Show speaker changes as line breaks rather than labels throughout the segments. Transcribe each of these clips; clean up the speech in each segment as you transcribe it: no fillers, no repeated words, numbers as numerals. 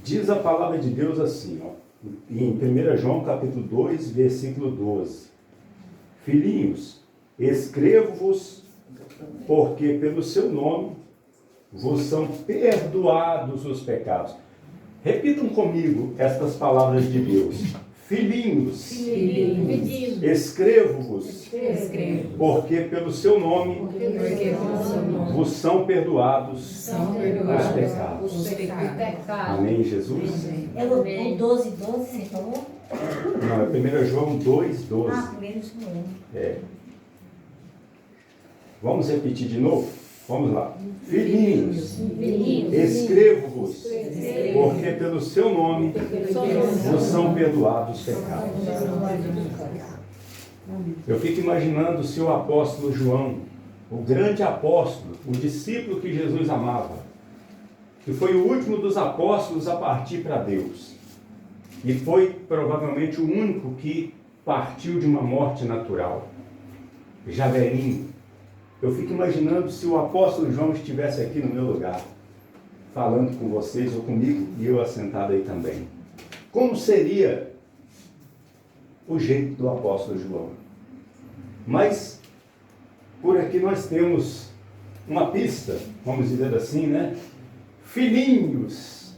Diz a palavra de Deus assim, ó, em 1 João capítulo 2, versículo 12. Filhinhos, escrevo-vos porque pelo seu nome vos são perdoados os pecados. Repitam comigo estas palavras de Deus. Filhinhos, escrevo-vos porque pelo seu nome vos são perdoados os pecados. Amém, Jesus?
É o 12, você falou?
Não, é 1 João 2, 12.
Ah, menos um.
É. Vamos repetir de novo? Vamos lá. Filhinhos, escrevo-vos, porque pelo seu nome vos são perdoados os pecados. Eu fico imaginando se o apóstolo João, o grande apóstolo, o discípulo que Jesus amava, que foi o último dos apóstolos a partir para Deus, e foi provavelmente o único que partiu de uma morte natural, já velhinho. Eu fico imaginando se o apóstolo João estivesse aqui no meu lugar, falando com vocês ou comigo, e eu assentado aí também. Como seria o jeito do apóstolo João? Mas, por aqui nós temos uma pista, vamos dizer assim, né? Filhinhos,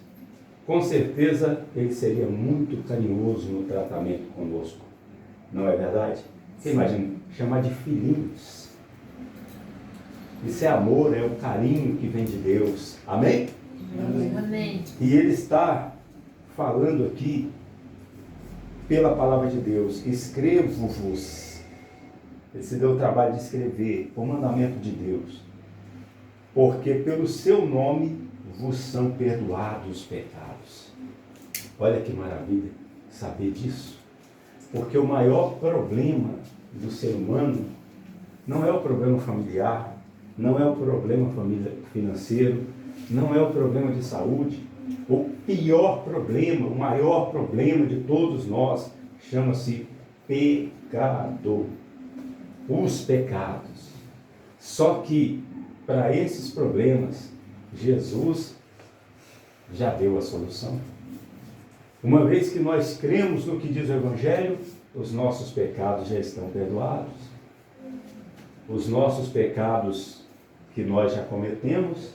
com certeza ele seria muito carinhoso no tratamento conosco. Não é verdade? Você imagina, chamar de filhinhos. Isso é amor, é o carinho que vem de Deus. Amém?
Amém.
E ele está falando aqui, pela palavra de Deus, escrevo-vos. Ele se deu o trabalho de escrever o mandamento de Deus. Porque pelo seu nome vos são perdoados os pecados. Olha que maravilha saber disso. Porque o maior problema do ser humano não é o problema familiar, não é o problema financeiro, não é o problema de saúde. O pior problema, o maior problema de todos nós, chama-se pecado. Os pecados. Só que, para esses problemas, Jesus já deu a solução. Uma vez que nós cremos no que diz o Evangelho, os nossos pecados já estão perdoados. Os nossos pecados que nós já cometemos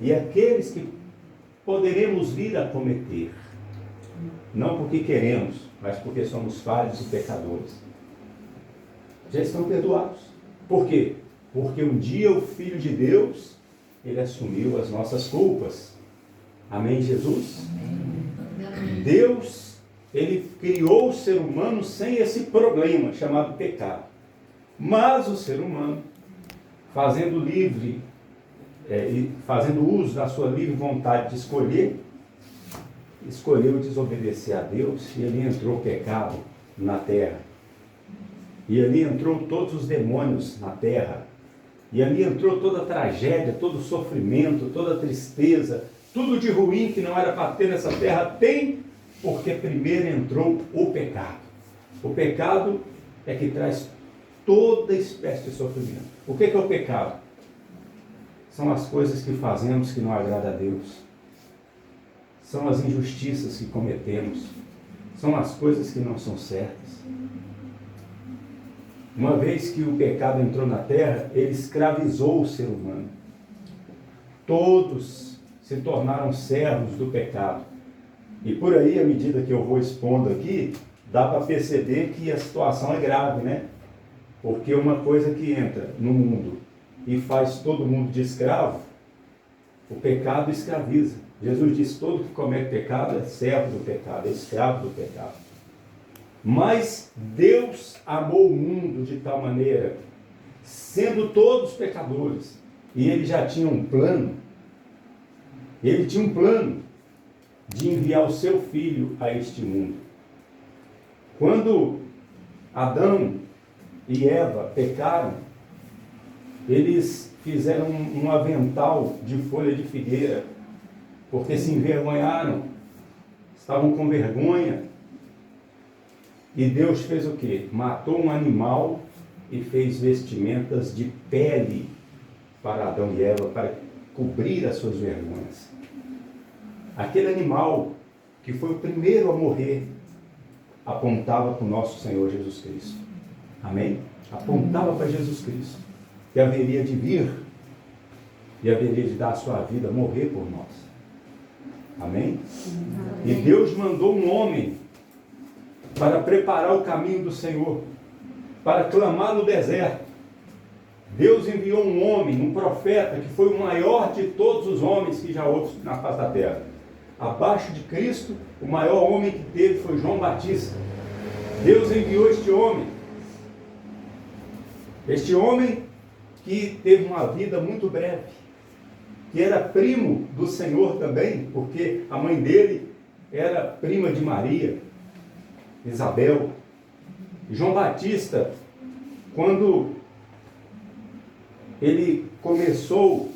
e aqueles que poderemos vir a cometer. Não porque queremos, mas porque somos falhos e pecadores. Já estão perdoados. Por quê? Porque um dia o Filho de Deus, ele assumiu as nossas culpas. Amém, Jesus? Amém. Deus, ele criou o ser humano sem esse problema chamado pecado. Mas o ser humano, fazendo uso da sua livre vontade de escolher, escolheu desobedecer a Deus e ali entrou o pecado na terra. E ali entrou todos os demônios na terra. E ali entrou toda a tragédia, todo o sofrimento, toda a tristeza, tudo de ruim que não era para ter nessa terra, tem, porque primeiro entrou o pecado. O pecado é que traz toda espécie de sofrimento. O que é o pecado? São as coisas que fazemos que não agradam a Deus. São as injustiças que cometemos. São as coisas que não são certas. Uma vez que o pecado entrou na terra, ele escravizou o ser humano. Todos se tornaram servos do pecado. E por aí, à medida que eu vou expondo aqui, dá para perceber que a situação é grave, né? Porque uma coisa que entra no mundo e faz todo mundo de escravo, o pecado escraviza. Jesus disse, todo que comete pecado é servo do pecado, é escravo do pecado. Mas Deus amou o mundo de tal maneira, sendo todos pecadores, e ele já tinha um plano, ele tinha um plano de enviar o seu filho a este mundo. Quando Adão e Eva pecaram, eles fizeram um avental de folha de figueira, porque se envergonharam, estavam com vergonha. E Deus fez o quê? Matou um animal e fez vestimentas de pele para Adão e Eva, para cobrir as suas vergonhas. aquele animal que foi o primeiro a morrer, apontava para o nosso Senhor Jesus Cristo. Amém? Apontava para Jesus Cristo, que haveria de vir e haveria de dar a sua vida, morrer por nós. Amém? E Deus mandou um homem para preparar o caminho do Senhor, para clamar no deserto. Deus enviou um homem, um profeta, que foi o maior de todos os homens que já houve na face da terra. Abaixo de Cristo, o maior homem que teve foi João Batista. Deus enviou este homem que teve uma vida muito breve, que era primo do Senhor também, porque a mãe dele era prima de Maria, Isabel. E João Batista, quando ele começou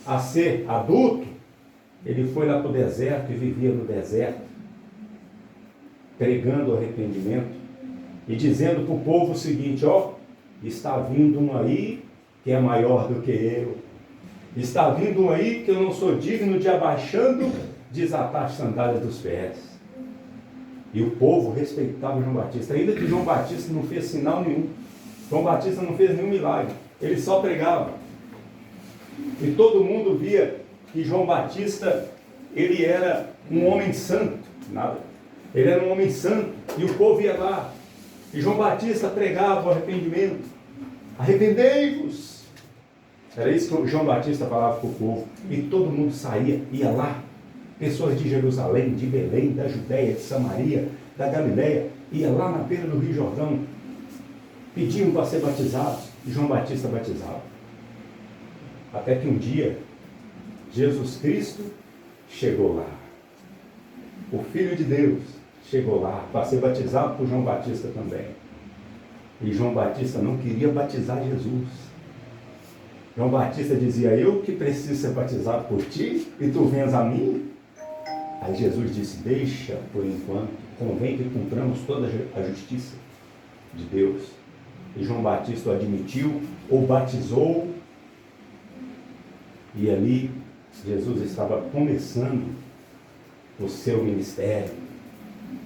a ser adulto, ele foi lá para o deserto e vivia no deserto, pregando arrependimento e dizendo para o povo o seguinte: ó, está vindo um aí que é maior do que eu, está vindo um aí que eu não sou digno de, abaixando, desatar as sandálias dos pés. E o povo respeitava João Batista, ainda que João Batista não fez sinal nenhum. João Batista não fez nenhum milagre, ele só pregava. E todo mundo via que João Batista, ele era um homem santo, nada. Ele era um homem santo, e o povo ia lá. E João Batista pregava o arrependimento. Arrependei-vos. Era isso que João Batista falava para o povo. E todo mundo saía, ia lá. Pessoas de Jerusalém, de Belém, da Judéia, de Samaria, da Galileia, ia lá na beira do Rio Jordão, pediam para ser batizados, e João Batista batizava. Até que um dia, Jesus Cristo chegou lá. O Filho de Deus chegou lá para ser batizado por João Batista também. E João Batista não queria batizar Jesus. João Batista dizia: eu que preciso ser batizado por ti, e tu vens a mim? Aí Jesus disse: deixa por enquanto, convém que cumpramos toda a justiça de Deus. E João Batista o admitiu, o batizou, e ali Jesus estava começando o seu ministério,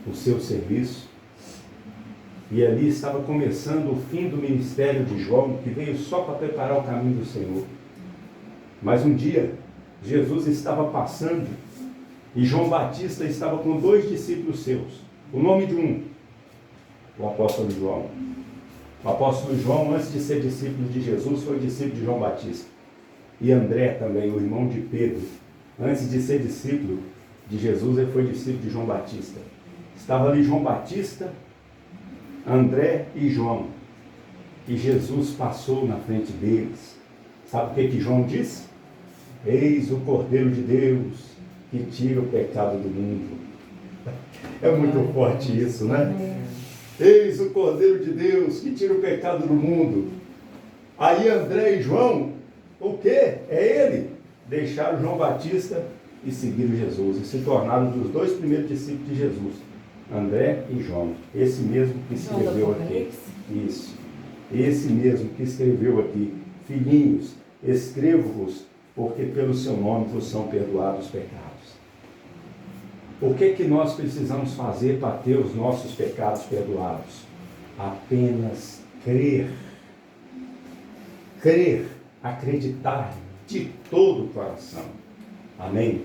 o seu serviço, e ali estava começando o fim do ministério de João, que veio só para preparar o caminho do Senhor. Mas um dia, Jesus estava passando, e João Batista estava com 2 discípulos seus. O nome de um, o apóstolo João. O apóstolo João, antes de ser discípulo de Jesus, foi discípulo de João Batista. E André também, o irmão de Pedro, antes de ser discípulo de Jesus, ele foi discípulo de João Batista. Estava ali João Batista, André e João. E Jesus passou na frente deles. Sabe o que João disse? Eis o Cordeiro de Deus, que tira o pecado do mundo. É muito forte isso, né? Eis o Cordeiro de Deus, que tira o pecado do mundo. Aí André e João, o quê? É ele. Deixaram João Batista e seguiram Jesus. E se tornaram os 2 primeiros discípulos de Jesus. André e João. Esse mesmo que escreveu aqui. Isso. Esse mesmo que escreveu aqui. Filhinhos, escrevo-vos, porque pelo seu nome vos são perdoados os pecados. O que nós precisamos fazer para ter os nossos pecados perdoados? Apenas crer. Crer, acreditar de todo o coração. Amém?